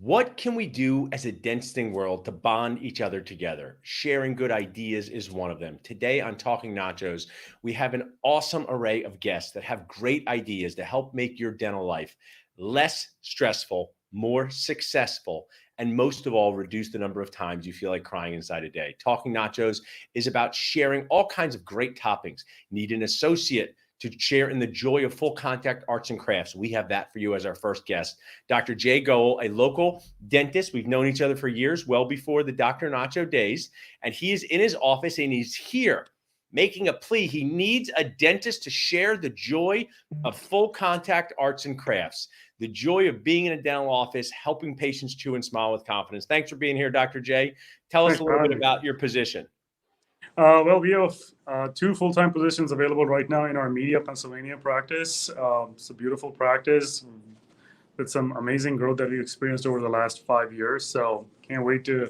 What can we do as a dentisting world to bond each other together? Sharing good ideas is one of them. Today on Talking Nachos, we have an awesome array of guests that have great ideas to help make your dental life less stressful, more successful, and most of all, reduce the number of times you feel like crying inside a day. Talking Nachos is about sharing all kinds of great toppings. Need an associate to share in the joy of full contact arts and crafts. We have that for you as our first guest. Dr. Jay Goel, a local dentist. We've known each other for years, well before the Dr. Nacho days. And he is in his office and he's here making a plea. He needs a dentist to share the joy of full contact arts and crafts, the joy of being in a dental office, helping patients chew and smile with confidence. Thanks for being here, Dr. Jay. Tell us a little bit about your position. Well, we have two full-time positions available right now in our Media, Pennsylvania practice. It's a beautiful practice with some amazing growth that we experienced over the last 5 years. So can't wait to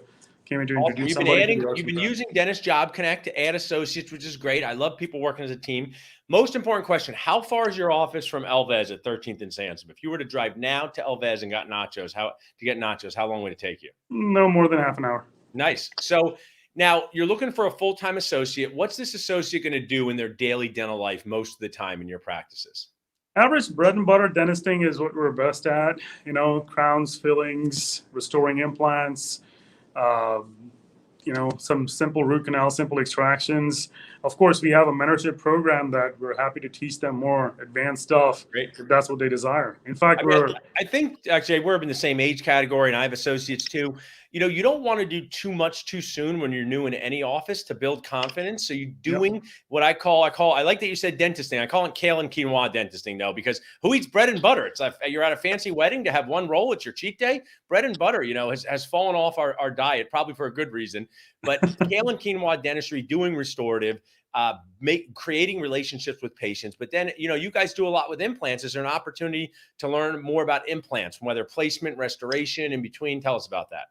introduce somebody. You've been using Dentist Job Connect to add associates, which is great. I love people working as a team. Most important question: how far is your office from Elvez at 13th and Sansom? If you were to drive now to Elvez and got nachos, how long would it take you? No more than half an hour. Nice. So now you're looking for a full-time associate. What's this associate going to do in their daily dental life most of the time in your practices? Average bread and butter dentisting is what we're best at. Crowns, fillings, restoring implants, some simple root canal, simple extractions. Of course, we have a mentorship program that we're happy to teach them more advanced stuff. Great. If that's what they desire. In fact, I think actually we're in the same age category and I have associates too. You don't want to do too much too soon when you're new in any office to build confidence. So you're doing what I like that you said dentisting. I call it kale and quinoa dentisting though, because who eats bread and butter? It's like you're at a fancy wedding to have one roll. It's your cheat day. Bread and butter, has fallen off our diet, probably for a good reason. But kale and quinoa dentistry, doing restorative, creating relationships with patients. But then, you guys do a lot with implants. Is there an opportunity to learn more about implants, from whether placement, restoration, in between? Tell us about that.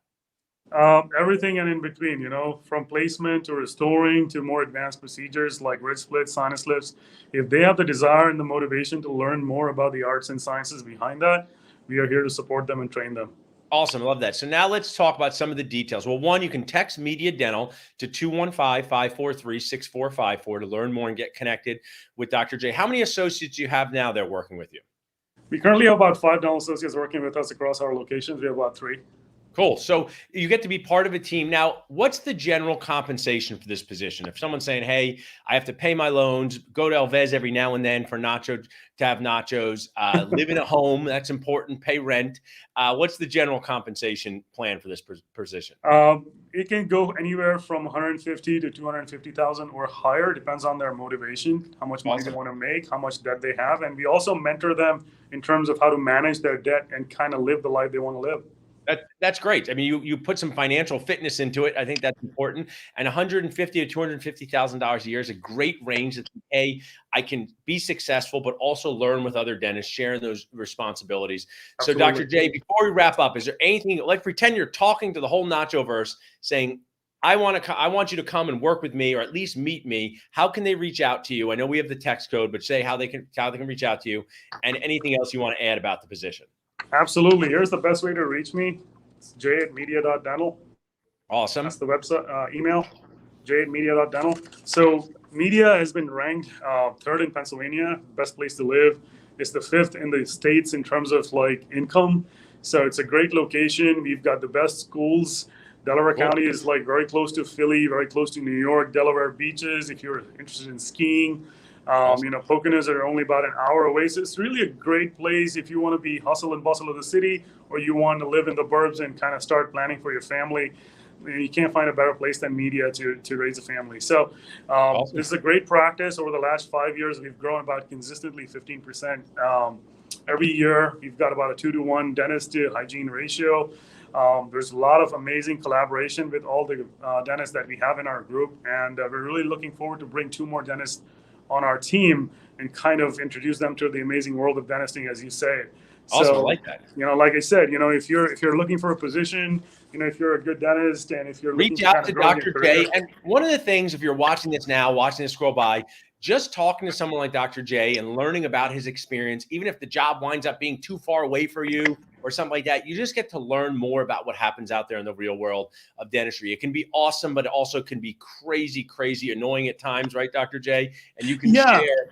Everything and in between, from placement to restoring to more advanced procedures like ridge splits, sinus lifts. If they have the desire and the motivation to learn more about the arts and sciences behind that, we are here to support them and train them. Awesome. I love that. So now let's talk about some of the details. Well, one, you can text Media Dental to 215-543-6454 to learn more and get connected with Dr. J. How many associates do you have now that are working with you? We currently have about 5 dental associates working with us across our locations. We have about 3. Cool. So you get to be part of a team. Now, what's the general compensation for this position? If someone's saying, hey, I have to pay my loans, go to Elvez every now and then for to have nachos, live in a home, that's important, pay rent. What's the general compensation plan for this position? It can go anywhere from $150,000 to $250,000 or higher. Depends on their motivation, how much money they want to make, how much debt they have. And we also mentor them in terms of how to manage their debt and kind of live the life they want to live. That's great. I mean, you put some financial fitness into it. I think that's important. And $150,000 to $250,000 a year is a great range that, I can be successful, but also learn with other dentists, sharing those responsibilities. Absolutely. So, Dr. J, before we wrap up, is there anything, like pretend you're talking to the whole Nachoverse, saying, I want you to come and work with me, or at least meet me. How can they reach out to you? I know we have the text code, but say how they can reach out to you, and anything else you want to add about the position. Absolutely. Here's the best way to reach me. It's j@media.dental. Awesome. That's the website email, j@media.dental. So Media has been ranked 3rd in Pennsylvania, best place to live. It's the 5th in the states in terms of income. So it's a great location. We've got the best schools. Delaware County is very close to Philly, very close to New York, Delaware beaches. If you're interested in skiing, Poconos are only about an hour away. So it's really a great place if you want to be hustle and bustle of the city, or you want to live in the burbs and kind of start planning for your family. You can't find a better place than Media to raise a family. So awesome. This is a great practice. Over the last 5 years, we've grown about consistently 15%. Every year, we've got about a 2-to-1 dentist to hygiene ratio. There's a lot of amazing collaboration with all the dentists that we have in our group. And we're really looking forward to bring 2 more dentists on our team and kind of introduce them to the amazing world of dentistry, as you say. Awesome, I like that. Like I said, if you're looking for a position, if you're a good dentist, and if you're reach out to Dr. J. And one of the things, if you're watching this now, watching this scroll by, just talking to someone like Dr. J and learning about his experience, even if the job winds up being too far away for you, or something like that. You just get to learn more about what happens out there in the real world of dentistry. It can be awesome, but it also can be crazy, crazy annoying at times, right, Dr. J? And you can Yeah. share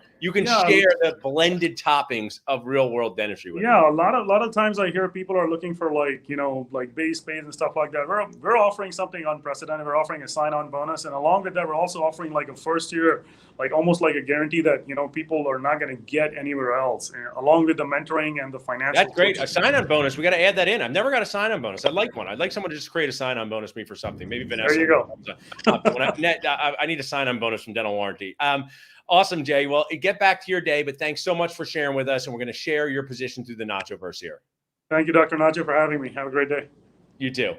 the blended toppings of real world dentistry with them. Yeah, a lot of times I hear people are looking for like base pays and stuff like that. We're offering something unprecedented. We're offering a sign-on bonus, and along with that, we're also offering like a first year, like almost like a guarantee that people are not going to get anywhere else. And along with the mentoring and the financial. That's great. A sign-on bonus. We got to add that in. I've never got a sign-on bonus. I'd like one. I'd like someone to just create a sign-on bonus for me for something. Maybe Vanessa. There you go. I need a sign-on bonus from Dental Warranty. Awesome, Jay. Well, get back to your day, but thanks so much for sharing with us, and we're going to share your position through the Nachoverse here. Thank you, Dr. Nacho, for having me. Have a great day. You too.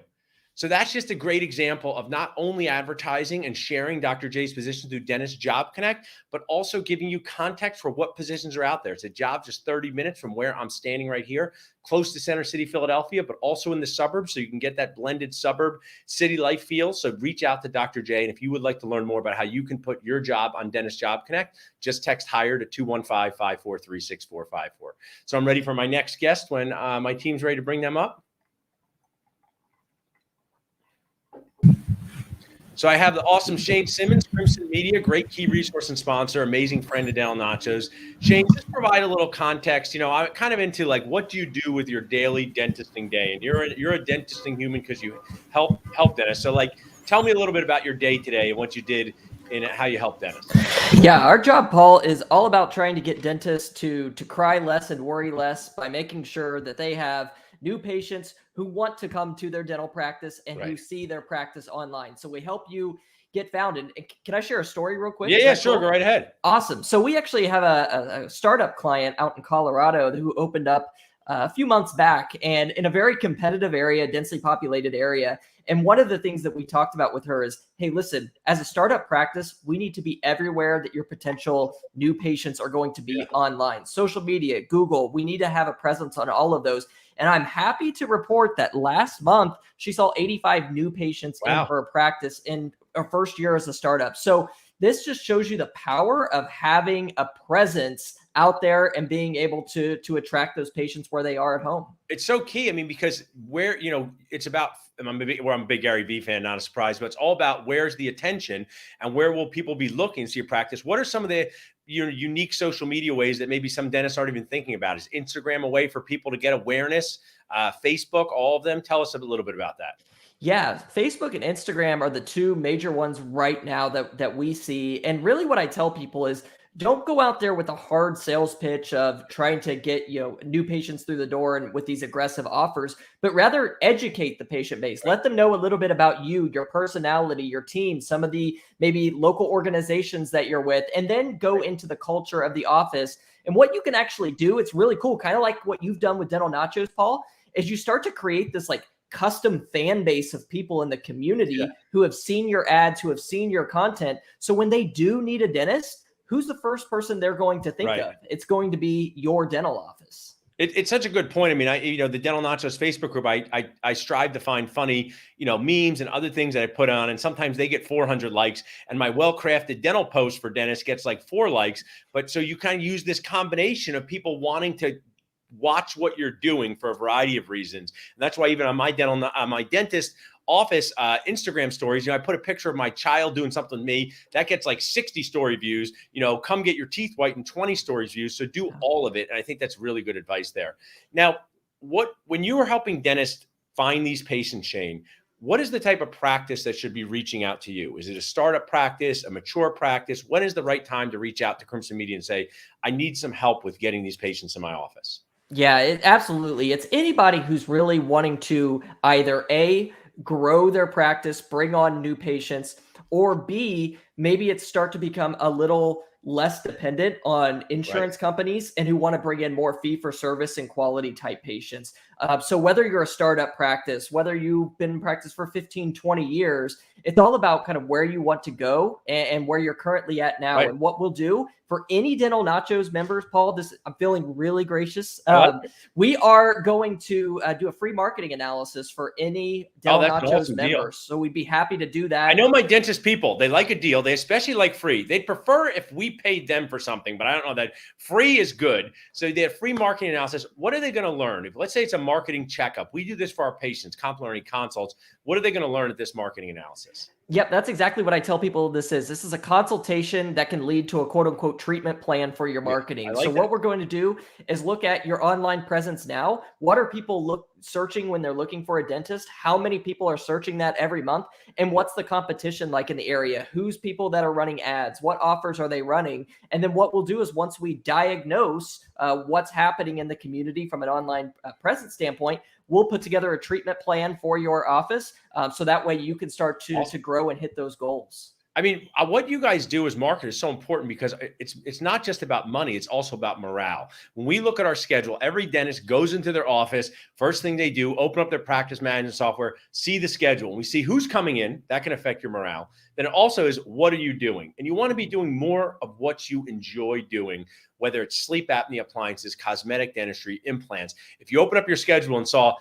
So that's just a great example of not only advertising and sharing Dr. J's position through Dentist Job Connect, but also giving you context for what positions are out there. It's a job just 30 minutes from where I'm standing right here, close to Center City, Philadelphia, but also in the suburbs. So you can get that blended suburb city life feel. So reach out to Dr. J. And if you would like to learn more about how you can put your job on Dentist Job Connect, just text HIRE to 215-543-6454. So I'm ready for my next guest when my team's ready to bring them up. So I have the awesome Shane Simmons, Crimson Media, great key resource and sponsor, amazing friend of Dental Nachos. Shane, just provide a little context. I'm kind of into like, what do you do with your daily dentisting day? And you're a dentisting human because you help dentists. So like, tell me a little bit about your day today and what you did and how you help dentists. Yeah, our job, Paul, is all about trying to get dentists to cry less and worry less by making sure that they have new patients who want to come to their dental practice and who see their practice online. So we help you get found. And can I share a story real quick? Yeah, sure. Go right ahead. Awesome. So we actually have a startup client out in Colorado who opened up a few months back and in a very competitive area, densely populated area. And one of the things that we talked about with her is, hey, listen, as a startup practice, we need to be everywhere that your potential new patients are going to be online. Social media, Google, we need to have a presence on all of those. And I'm happy to report that last month, she saw 85 new patients in her practice in her first year as a startup. So this just shows you the power of having a presence out there and being able to attract those patients where they are at home. It's so key. I mean, because it's about, I'm a big Gary Vee fan, not a surprise, but it's all about where's the attention and where will people be looking to your practice? What are some of the unique social media ways that maybe some dentists aren't even thinking about? Is Instagram a way for people to get awareness? Facebook, all of them? Tell us a little bit about that. Yeah, Facebook and Instagram are the two major ones right now that we see. And really what I tell people is, don't go out there with a hard sales pitch of trying to get new patients through the door and with these aggressive offers, but rather educate the patient base. Let them know a little bit about you, your personality, your team, some of the maybe local organizations that you're with, and then go into the culture of the office. And what you can actually do, it's really cool, kind of like what you've done with Dental Nachos, Paul, is you start to create this like custom fan base of people in the community who have seen your ads, who have seen your content. So when they do need a dentist, who's the first person they're going to think of? It's going to be your dental office. It's such a good point. I mean, the Dental Nachos Facebook group, I strive to find funny, memes and other things that I put on, and sometimes they get 400 likes, and my well-crafted dental post for dentists gets like 4 likes. But so you kind of use this combination of people wanting to watch what you're doing for a variety of reasons. And that's why even on my dentist office Instagram stories, I put a picture of my child doing something with me that gets like 60 story views. Come get your teeth whitened, 20 stories views. So do all of it. And I think that's really good advice there. Now, when you are helping dentists find these patients, Shane, what is the type of practice that should be reaching out to you? Is it a startup practice, a mature practice? When is the right time to reach out to Crimson Media and say, I need some help with getting these patients in my office? Yeah, absolutely. It's anybody who's really wanting to either A, grow their practice, bring on new patients, or B, maybe it's start to become a little less dependent on insurance companies and who want to bring in more fee for service and quality type patients. So whether you're a startup practice, whether you've been in practice for 15, 20 years, it's all about kind of where you want to go and where you're currently at now. And what we'll do for any Dental Nachos members, Paul, I'm feeling really gracious. We are going to do a free marketing analysis for any Dental Nachos awesome members. Deal. So we'd be happy to do that. I know my dentist people, they like a deal. They especially like free. They'd prefer if we we paid them for something, but I don't know that free is good. So they have free marketing analysis. What are they going to learn? If let's say it's a marketing checkup, we do this for our patients, complimentary consults. What are they going to learn at this marketing analysis? Yep, that's exactly what I tell people this is. This is a consultation that can lead to a quote unquote treatment plan for your marketing. I like So that. what we're going to do is look at your online presence now. What are people searching when they're looking for a dentist? How many people are searching that every month? And what's the competition like in the area? Who's people that are running ads? What offers are they running? And then what we'll do is once we diagnose what's happening in the community from an online presence standpoint, we'll put together a treatment plan for your office, so that way you can start to grow and hit those goals. I mean, what you guys do as marketers is so important because it's not just about money, it's also about morale. When we look at our schedule, every dentist goes into their office, first thing they do, open up their practice management software, see the schedule, and we see who's coming in. That can affect your morale. Then it also is, what are you doing? And you want to be doing more of what you enjoy doing, whether it's sleep apnea appliances, cosmetic dentistry, implants. If you open up your schedule and saw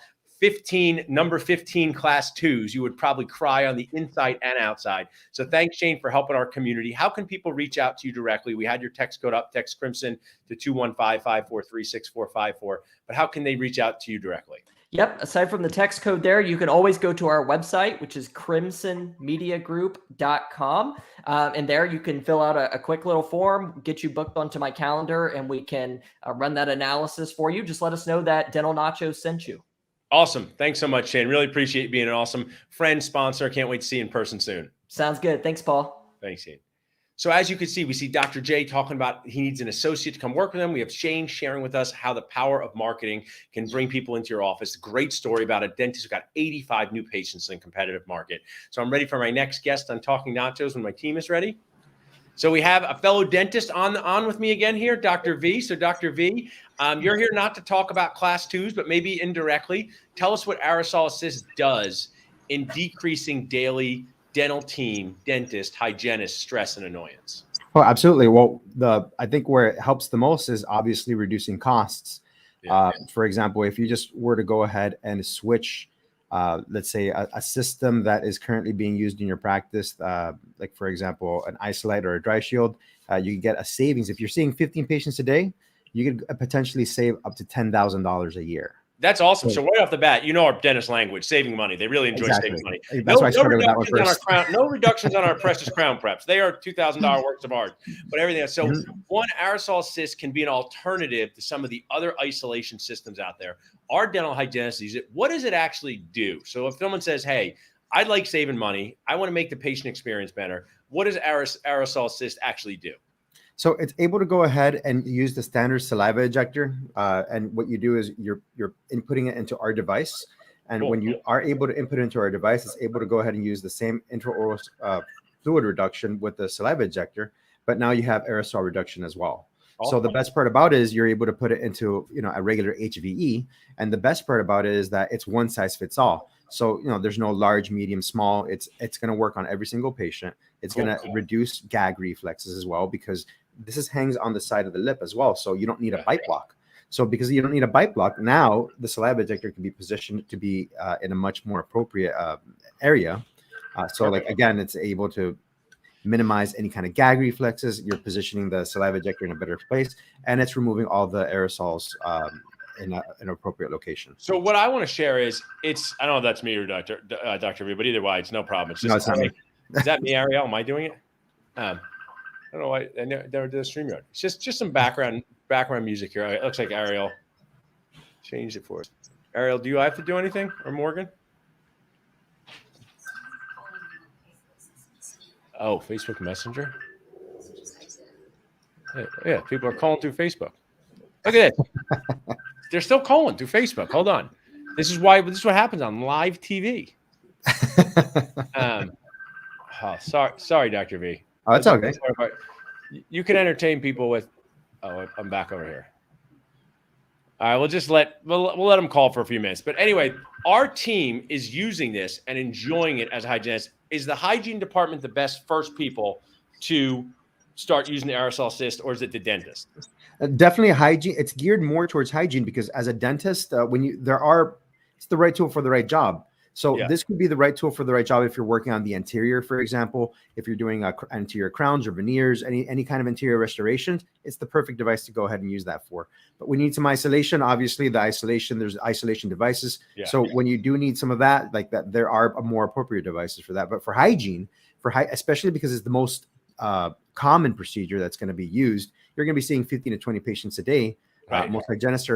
number 15 class 2s, you would probably cry on the inside and outside. So thanks, Shane, for helping our community. How can people reach out to you directly? We had your text code up, text Crimson to 215-543-6454. But how can they reach out to you directly? Yep. Aside from the text code there, you can always go to our website, which is crimsonmediagroup.com. And there you can fill out a quick little form, get you booked onto my calendar, and we can run that analysis for you. Just let us know that Dental Nachos sent you. Awesome. Thanks so much, Shane. Really appreciate you being an awesome friend, sponsor. Can't wait to see you in person soon. Sounds good. Thanks, Paul. Thanks, Shane. So as you can see, we see Dr. J talking about he needs an associate to come work with him. We have Shane sharing with us how the power of marketing can bring people into your office. Great story about a dentist who got 85 new patients in a competitive market. So I'm ready for my next guest on Talking Nachos when my team is ready. So we have a fellow dentist on with me again here, Dr. V. So Dr. V, you're here not to talk about class 2s, but maybe indirectly. Tell us what Aerosol Assist does in decreasing daily dental team, dentist, hygienist stress and annoyance. Oh, absolutely. Well, I think where it helps the most is obviously reducing costs. For example, if you just were to go ahead and switch, let's say a system that is currently being used in your practice, like for example, an isolite or a dry shield, you can get a savings. If you're seeing 15 patients a day, you could potentially save up to $10,000 a year. That's awesome. So right off the bat, you know our dentist language, saving money. They really enjoy saving money. That's why I started with that one first. No reductions on our precious crown preps. They are $2,000 works of art, but everything else. So one, Aerosol Assist can be an alternative to some of the other isolation systems out there. Our dental hygienists use it. What does it actually do? So if someone says, hey, I'd like saving money, I want to make the patient experience better, what does Aerosol Assist actually do? So it's able to go ahead and use the standard saliva ejector. And what you do is you're inputting it into our device. And when you are able to input into our device, it's able to go ahead and use the same intraoral fluid reduction with the saliva ejector, but now you have aerosol reduction as well. So the best part about it is you're able to put it into, a regular HVE. And the best part about it is that it's one size fits all. So, there's no large, medium, small. It's going to work on every single patient. It's going to reduce gag reflexes as well, because this hangs on the side of the lip as well. So you don't need a bite block. So because you don't need a bite block, now the saliva ejector can be positioned to be in a much more appropriate area. Again, it's able to minimize any kind of gag reflexes. You're positioning the saliva ejector in a better place, and it's removing all the aerosols in an appropriate location. So what I want to share is I don't know if that's me or Dr. V, but either way, it's no problem. It's just, it's not me. Is that me, Ariel? Am I doing it? I don't know why I never did a StreamYard. It's just some background music here. It looks like Ariel changed it for us. Ariel, do I have to do anything, or Morgan? Oh, Facebook Messenger. Yeah, people are calling through Facebook. Look at it. They're still calling through Facebook. Hold on. This is what happens on live TV. Sorry, Dr. V. Oh, that's okay. You can entertain people with. Oh, I'm back over here. All right, we'll let them call for a few minutes. But anyway, our team is using this and enjoying it as a hygienist. Is the hygiene department the best first people to start using the Aerosol Assist, or is it the dentist? Definitely hygiene. It's geared more towards hygiene because as a dentist, it's the right tool for the right job. So Yeah. this could be the right tool for the right job if you're working on the interior, for example. If you're doing interior crowns or veneers, any kind of interior restoration, it's the perfect device to go ahead and use that for. But we need some isolation. Obviously, there's isolation devices. Yeah. So when you do need some of that, like that, there are more appropriate devices for that. But for hygiene, especially because it's the most common procedure that's going to be used, you're going to be seeing 15 to 20 patients a day. Right. Most hygienists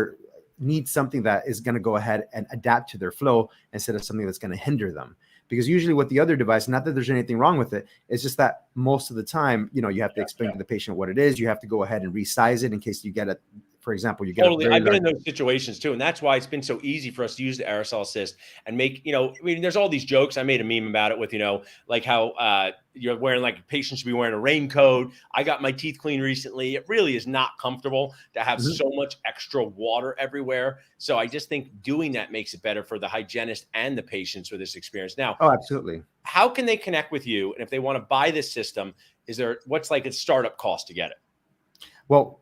need something that is going to go ahead and adapt to their flow instead of something that's going to hinder them. Because usually with the other device, not that there's anything wrong with it, it's just that most of the time, you have to explain to the patient what it is. You have to go ahead and resize it in case you get it. For example, you get totally. I've been in those situations too. And that's why it's been so easy for us to use the aerosol assist and make, there's all these jokes. I made a meme about it with, like how you're wearing, like, patients should be wearing a raincoat. I got my teeth cleaned recently. It really is not comfortable to have so much extra water everywhere. So I just think doing that makes it better for the hygienist and the patients with this experience. Now, oh, absolutely. How can they connect with you? And if they want to buy this system, what's like its startup cost to get it? Well,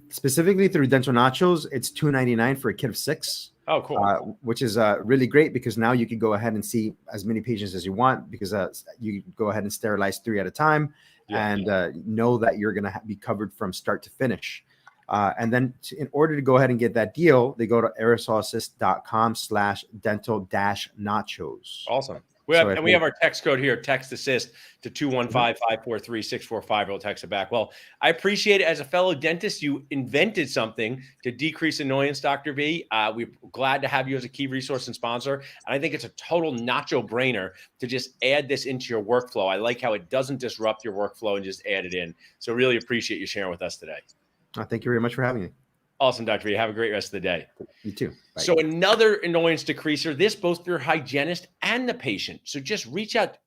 specifically through Dental Nachos, it's $299 for a kit of 6. Oh, cool. Which is really great because now you can go ahead and see as many patients as you want because you go ahead and sterilize 3 at a time and know that you're going to be covered from start to finish. And then in order to go ahead and get that deal, they go to aerosolassist.com/dental-nachos. Awesome. We have our text code here, text assist to 215-543-645. We'll text it back. Well, I appreciate it. As a fellow dentist, you invented something to decrease annoyance, Dr. V. We're glad to have you as a key resource and sponsor. And I think it's a total nacho brainer to just add this into your workflow. I like how it doesn't disrupt your workflow and just add it in. So really appreciate you sharing with us today. Thank you very much for having me. Awesome, Dr. V. Have a great rest of the day. You too. Bye. So another annoyance decreaser, this both for your hygienist and the patient. So just reach out.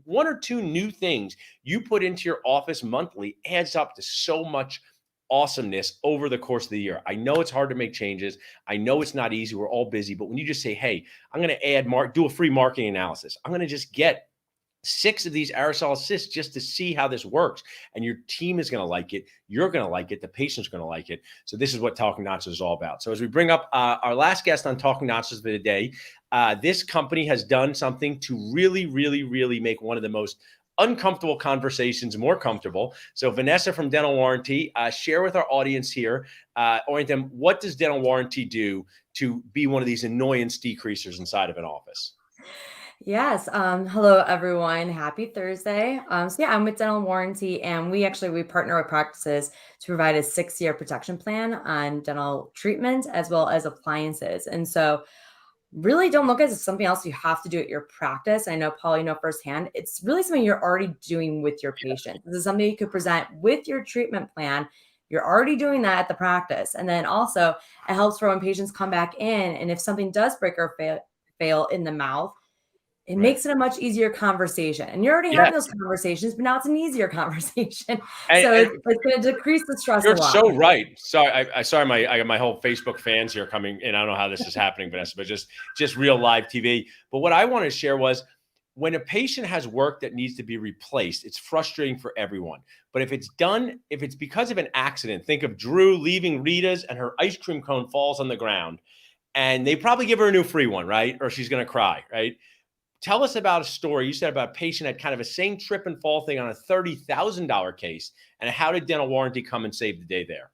1 or 2 new things you put into your office monthly adds up to so much awesomeness over the course of the year. I know it's hard to make changes. I know it's not easy. We're all busy. But when you just say, hey, I'm going to do a free marketing analysis. I'm going to just get 6 of these aerosol assists just to see how this works. And your team is going to like it. You're going to like it. The patient's going to like it. So this is what Talking Nachos is all about. So as we bring up our last guest on Talking Nachos for the day, this company has done something to really, really, really make one of the most uncomfortable conversations more comfortable. So Vanessa from Dental Warranty, share with our audience here, orient them, what does Dental Warranty do to be one of these annoyance decreasers inside of an office? Yes. Hello, everyone. Happy Thursday. So yeah, I'm with Dental Warranty, and we partner with practices to provide a 6-year protection plan on dental treatment as well as appliances. And so really don't look at it as something else you have to do at your practice. I know, Paul, you know firsthand, it's really something you're already doing with your patient. This is something you could present with your treatment plan. You're already doing that at the practice. And then also it helps for when patients come back in, and if something does break or fail in the mouth, it makes it a much easier conversation. And you're already having those conversations, but now it's an easier conversation. It's going to decrease the stress a lot. You're so right. Sorry, I got my whole Facebook fans here coming in. I don't know how this is happening, Vanessa, but just real live TV. But what I want to share was, when a patient has work that needs to be replaced, it's frustrating for everyone. But if it's because of an accident, think of Drew leaving Rita's and her ice cream cone falls on the ground, and they probably give her a new free one, right? Or she's going to cry, right? Tell us about a story. You said about a patient had kind of a same trip and fall thing on a $30,000 case. And how did Dental Warranty come and save the day there?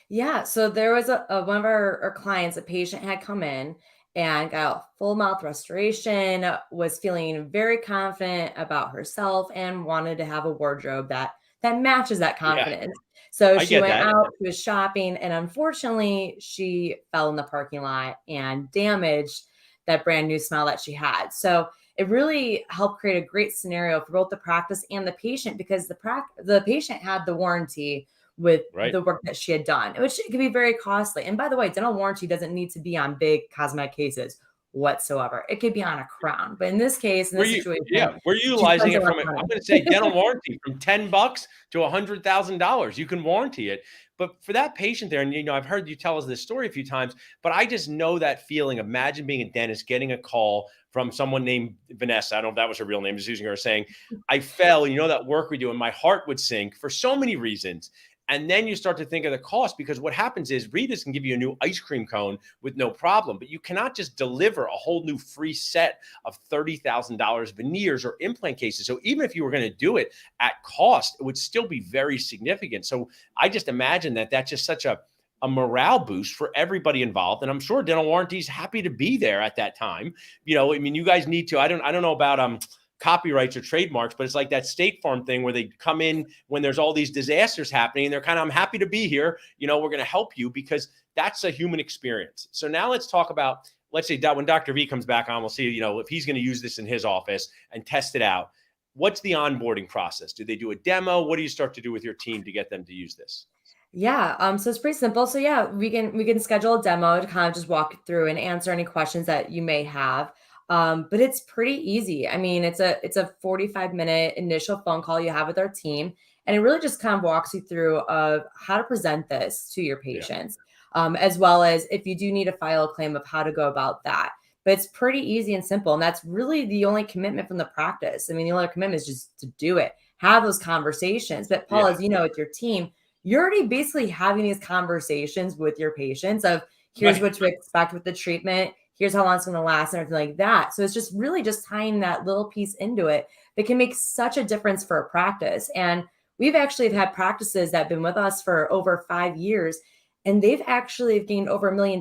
Yeah. So there was one of our clients, a patient had come in and got full mouth restoration, was feeling very confident about herself and wanted to have a wardrobe that matches that confidence. Yeah. So she went out, she was shopping, and unfortunately she fell in the parking lot and damaged that brand new smile that she had. So it really helped create a great scenario for both the practice and the patient, because the patient had the warranty with the work that she had done, which can be very costly. And by the way, Dental Warranty doesn't need to be on big cosmetic cases whatsoever. It could be on a crown. But in this case, in this situation, we're utilizing it from, I'm going to say Dental Warranty from $10 to $100,000. You can warranty it. But for that patient there, and I've heard you tell us this story a few times, but I just know that feeling. Imagine being a dentist, getting a call from someone named Vanessa. I don't know if that was her real name, just using her, saying, I fell, that work we do, and my heart would sink for so many reasons. And then you start to think of the cost, because what happens is Rita's can give you a new ice cream cone with no problem, but you cannot just deliver a whole new free set of $30,000 veneers or implant cases. So even if you were going to do it at cost, it would still be very significant. So I just imagine that that's just such a morale boost for everybody involved. And I'm sure Dental Warranty's happy to be there at that time. You know, I mean, you guys need to, I don't know about, copyrights or trademarks, but it's like that State Farm thing where they come in when there's all these disasters happening and they're kind of, I'm happy to be here. You know, we're going to help you, because that's a human experience. So now let's talk about, let's say when Dr. V comes back on, we'll see, you know, if he's going to use this in his office and test it out. What's the onboarding process? Do they do a demo? What do you start to do with your team to get them to use this? Yeah, so it's pretty simple. So yeah, we can schedule a demo to kind of just walk through and answer any questions that you may have. But it's pretty easy. I mean, it's a 45-minute initial phone call you have with our team, and it really just kind of walks you through how to present this to your patients, as well as if you do need to file a claim of how to go about that. But it's pretty easy and simple, and that's really the only commitment from the practice. I mean, the only commitment is just to do it, have those conversations. But Paul, as you know, with your team, you're already basically having these conversations with your patients of here's what to expect with the treatment, here's how long it's going to last, and everything like that. So it's just really just tying that little piece into it that can make such a difference for a practice. And we've actually had practices that have been with us for over 5 years, and they've actually gained over $1 million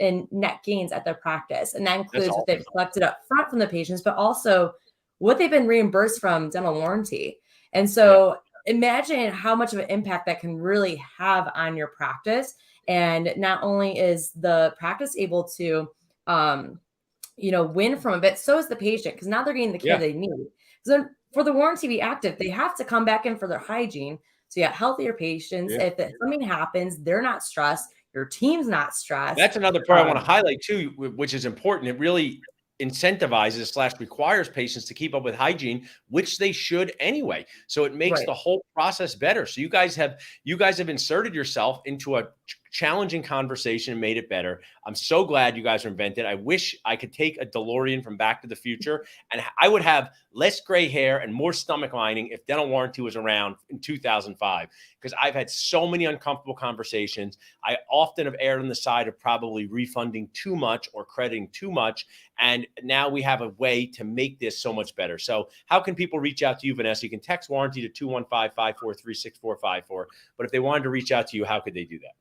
in net gains at their practice. And that includes what they've collected up front from the patients, but also what they've been reimbursed from dental warranty. And so imagine how much of an impact that can really have on your practice. And not only is the practice able to, win from it, but so is the patient, because now they're getting the care they need. So for the warranty to be active, they have to come back in for their hygiene. So you got healthier patients. If something happens, they're not stressed. Your team's not stressed. That's another part I want to highlight too, which is important. It really incentivizes / requires patients to keep up with hygiene, which they should anyway. So it makes the whole process better. So you guys have inserted yourself into a challenging conversation and made it better. I'm so glad you guys are invented. I wish I could take a DeLorean from Back to the Future, and I would have less gray hair and more stomach lining if dental warranty was around in 2005, because I've had so many uncomfortable conversations. I often have erred on the side of probably refunding too much or crediting too much. And now we have a way to make this so much better. So how can people reach out to you, Vanessa? You can text warranty to 215-543-6454. But if they wanted to reach out to you, how could they do that?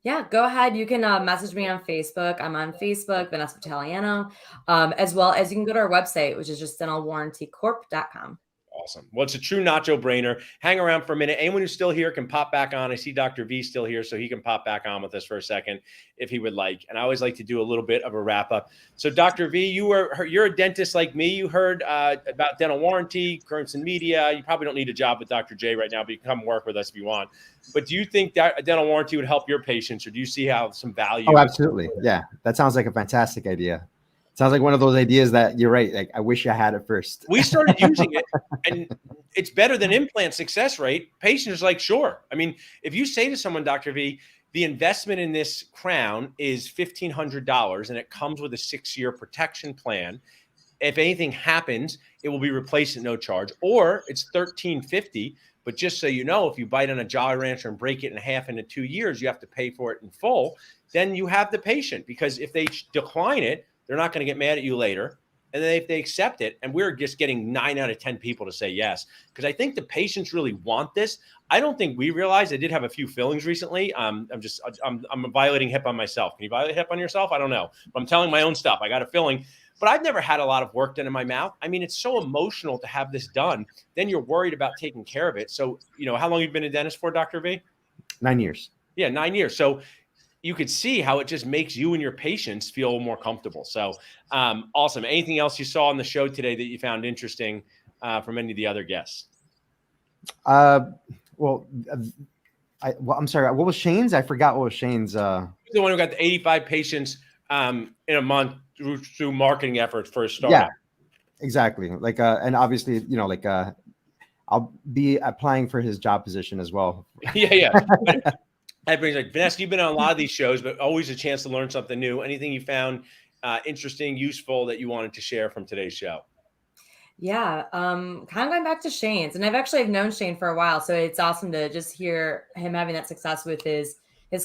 Yeah, go ahead. You can message me on Facebook. I'm on Facebook, Vanessa Vitaliano, as well as you can go to our website, which is just dentalwarrantycorp.com. Awesome. Well, it's a true Nacho brainer. Hang around for a minute. Anyone who's still here can pop back on. I see Dr. V still here, so he can pop back on with us for a second if he would like. And I always like to do a little bit of a wrap up. So Dr. V, you're a dentist like me. You heard about dental warranty, currents in media. You probably don't need a job with Dr. J right now, but you can come work with us if you want. But do you think that a dental warranty would help your patients, or do you see how some value? Oh, absolutely. Yeah. That sounds like a fantastic idea. Sounds like one of those ideas that you're right. Like, I wish I had it first. We started using it, and it's better than implant success rate. Patients are like, sure. I mean, if you say to someone, Dr. V, the investment in this crown is $1,500 and it comes with a 6-year protection plan. If anything happens, it will be replaced at no charge, or it's $1,350. But just so you know, if you bite on a Jolly Rancher and break it in half in 2 years, you have to pay for it in full. Then you have the patient, because if they decline it, they're not going to get mad at you later. And then if they accept it, and we're just getting 9 out of 10 people to say yes, because I think the patients really want this. I don't think we realize. I did have a few fillings recently. I'm violating HIPAA on myself. Can you violate HIPAA on yourself? I don't know. But I'm telling my own stuff. I got a filling, but I've never had a lot of work done in my mouth. I mean, it's so emotional to have this done. Then you're worried about taking care of it. So, how long have you been a dentist for, Dr. V? 9 years. Yeah, 9 years. So you could see how it just makes you and your patients feel more comfortable. So awesome. Anything else you saw on the show today that you found interesting from any of the other guests? I'm sorry. What was Shane's? I forgot what was Shane's. The one who got the 85 patients in a month through marketing efforts for a startup. Yeah, exactly. And obviously, I'll be applying for his job position as well. Yeah. That brings like, Vanessa, you've been on a lot of these shows, but always a chance to learn something new. Anything you found interesting, useful that you wanted to share from today's show? Yeah, kind of going back to Shane's, and I've known Shane for a while, so it's awesome to just hear him having that success with his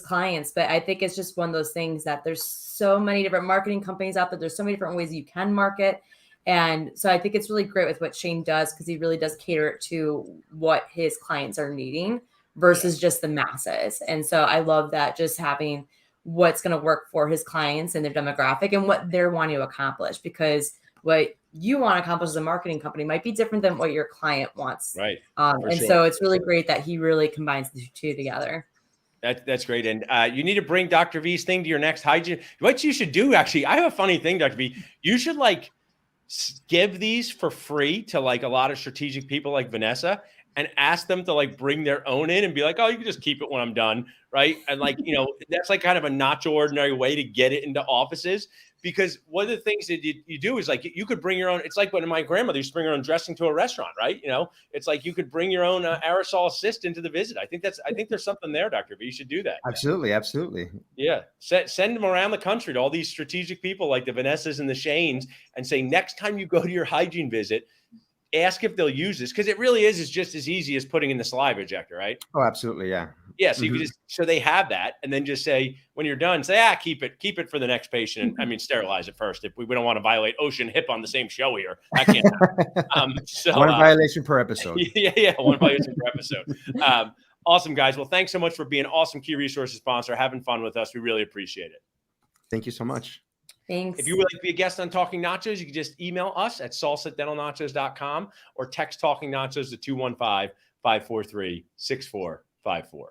clients. But I think it's just one of those things that there's so many different marketing companies out there. There's so many different ways you can market, and so I think it's really great with what Shane does because he really does cater it to what his clients are needing versus just the masses. And so I love that, just having what's going to work for his clients and their demographic and what they're wanting to accomplish, because what you want to accomplish as a marketing company might be different than what your client wants. Right. And so it's really great that he really combines the two together. That's great. And you need to bring Dr. V's thing to your next hygiene. What you should do, actually, I have a funny thing, Dr. V. You should like give these for free to like a lot of strategic people like Vanessa and ask them to like bring their own in and be like, oh, you can just keep it when I'm done. Right. And like, you know, that's like kind of a not so ordinary way to get it into offices. Because one of the things that you do is like you could bring your own. It's like when my grandmother used to bring her own dressing to a rrestaurant, right? You know, it's like you could bring your own aerosol assist into the visit. I think there's something there, Dr. V. You should do that. Absolutely, absolutely. Yeah, send them around the country to all these strategic people like the Vanessas and the Shanes, and say next time you go to your hygiene visit, ask if they'll use this, because it really is just as easy as putting in the saliva ejector, right? Oh, absolutely, yeah. Yeah, so you can just, so they have that, and then just say when you're done, say keep it for the next patient. I mean, sterilize it first. If we don't want to violate Ocean HIP on the same show here, I can't. So one violation per episode. Yeah, one violation per episode. Awesome, guys. Well, thanks so much for being an awesome Key Resources sponsor, having fun with us. We really appreciate it. Thank you so much. Thanks. If you would like to be a guest on Talking Nachos, you can just email us at salsadentalnachos.com or text Talking Nachos to 215-543-6454.